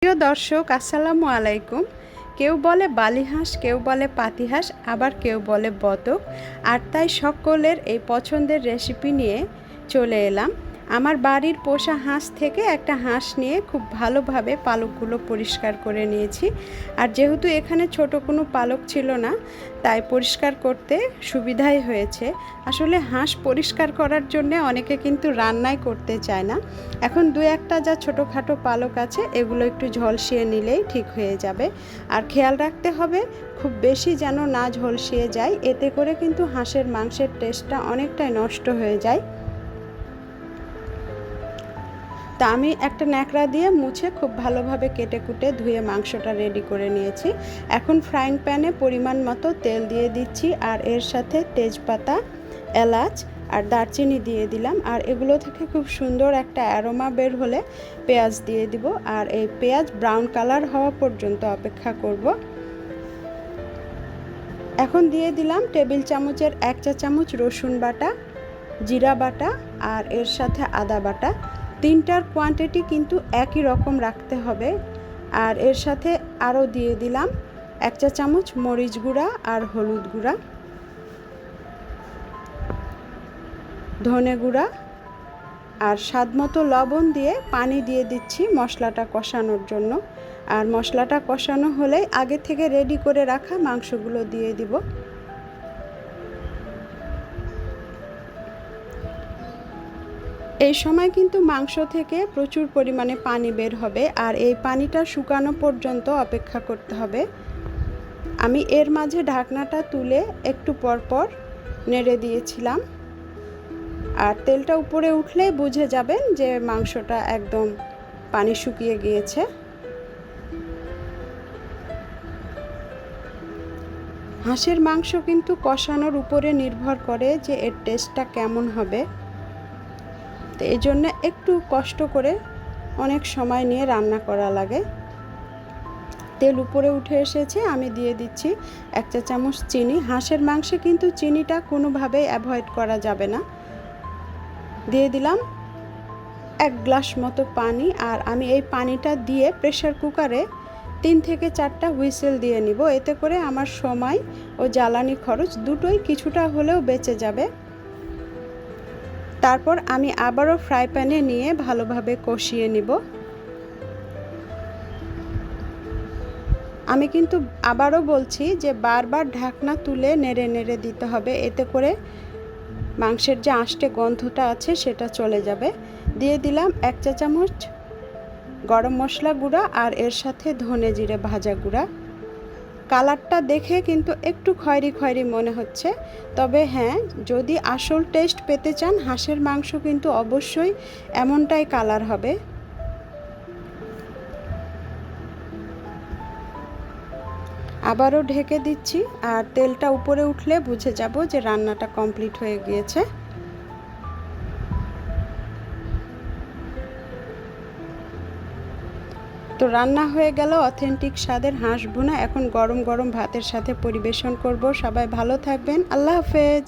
প্রিয় দর্শক, আসসালামু আলাইকুম। কেউ বলে বালিহাঁস, কেউ বলে পাতিহাঁস, আবার কেউ বলে বতক। আর তাই সকলের এই পছন্দের রেসিপি নিয়ে চলে এলাম। আমার বাড়ির পোষা হাঁস থেকে একটা হাঁস নিয়ে খুব ভালোভাবে পালকগুলো পরিষ্কার করে নিয়েছি। আর যেহেতু এখানে ছোট কোনো পালক ছিল না, তাই পরিষ্কার করতে সুবিধাই হয়েছে। আসলে হাঁস পরিষ্কার করার জন্য অনেকে কিন্তু রান্নাই করতে চায় না। এখন দু একটা যা ছোটোখাটো পালক আছে, এগুলো একটু ঝলসিয়ে নিলেই ঠিক হয়ে যাবে। আর খেয়াল রাখতে হবে খুব বেশি যেন না ঝলসিয়ে যায়, এতে করে কিন্তু হাঁসের মাংসের টেস্টটা অনেকটাই নষ্ট হয়ে যায়। তা আমি একটা ন্যাকড়া দিয়ে মুছে খুব ভালোভাবে কেটে কুটে ধুয়ে মাংসটা রেডি করে নিয়েছি। এখন ফ্রাইং প্যানে পরিমাণ মতো তেল দিয়ে দিচ্ছি, আর এর সাথে তেজপাতা, এলাচ আর দারচিনি দিয়ে দিলাম। আর এগুলো থেকে খুব সুন্দর একটা অ্যারোমা বের হলে পেঁয়াজ দিয়ে দিব। আর এই পেঁয়াজ ব্রাউন কালার হওয়া পর্যন্ত অপেক্ষা করব। এখন দিয়ে দিলাম টেবিল চামচের 1 চা চামচ রসুন বাটা, জিরা বাটা আর এর সাথে আদা বাটা। তিনটার কোয়ান্টিটি কিন্তু একই রকম রাখতে হবে। আর এর সাথে আরও দিয়ে দিলাম 1 চা চামচ মরিচ গুঁড়া আর হলুদ গুঁড়া, ধনে গুঁড়া আর স্বাদমতো লবণ দিয়ে পানি দিয়ে দিচ্ছি মশলাটা কষানোর জন্য। আর মশলাটা কষানো হলেই আগে থেকে রেডি করে রাখা মাংসগুলো দিয়ে দিব। এই সময় কিন্তু মাংস থেকে প্রচুর পরিমাণে পানি বের হবে, আর এই পানিটা শুকানো পর্যন্ত অপেক্ষা করতে হবে। আমি এর মাঝে ঢাকনাটা তুলে একটু পরপর নেড়ে দিয়েছিলাম। আর তেলটা উপরে উঠলেই বুঝে যাবেন যে মাংসটা একদম পানি শুকিয়ে গিয়েছে। হাঁসের মাংস কিন্তু কষানোর উপরে নির্ভর করে যে এর টেস্টটা কেমন হবে। তো এই জন্য একটু কষ্ট করে অনেক সময় নিয়ে রান্না করা লাগে। তেল উপরে উঠে এসেছে, আমি দিয়ে দিচ্ছি 1 চা চামচ চিনি। হাঁসের মাংসে কিন্তু চিনিটা কোনোভাবেই অ্যাভয়েড করা যাবে না। দিয়ে দিলাম 1 গ্লাস মতো পানি। আর আমি এই পানিটা দিয়ে প্রেসার কুকারে 3 থেকে 4টা হুইসেল দিয়ে নিব। এতে করে আমার সময় ও জ্বালানি খরচ দুটোই কিছুটা হলেও বেঁচে যাবে। তারপর আমি আবারও ফ্রাই প্যানে নিয়ে ভালোভাবে কষিয়ে নিব। আমি কিন্তু আবারও বলছি যে বারবার ঢাকনা তুলে নেড়ে নেড়ে দিতে হবে, এতে করে মাংসের যে আঁশটে গন্ধটা আছে সেটা চলে যাবে। দিয়ে দিলাম 1 চা চামচ গরম মশলা গুঁড়া আর এর সাথে ধনে জিরে ভাজা গুঁড়া। কালারটা দেখে কিন্তু একটু খয়েরি খয়েরি মনে হচ্ছে, তবে হ্যাঁ, যদি আসল টেস্ট পেতে চান হাঁসের মাংস কিন্তু অবশ্যই এমনটাই কালার হবে। আবারও ঢেকে দিচ্ছি, আর তেলটা উপরে উঠলে বুঝে যাব যে রান্নাটা কমপ্লিট হয়ে গিয়েছে। তো রান্না হয়ে গেল অথেন্টিক স্বাদের হাঁস ভুনা। এখন গরম গরম ভাতের সাথে পরিবেশন করব। সবাই ভালো থাকবেন। আল্লাহ হাফেজ।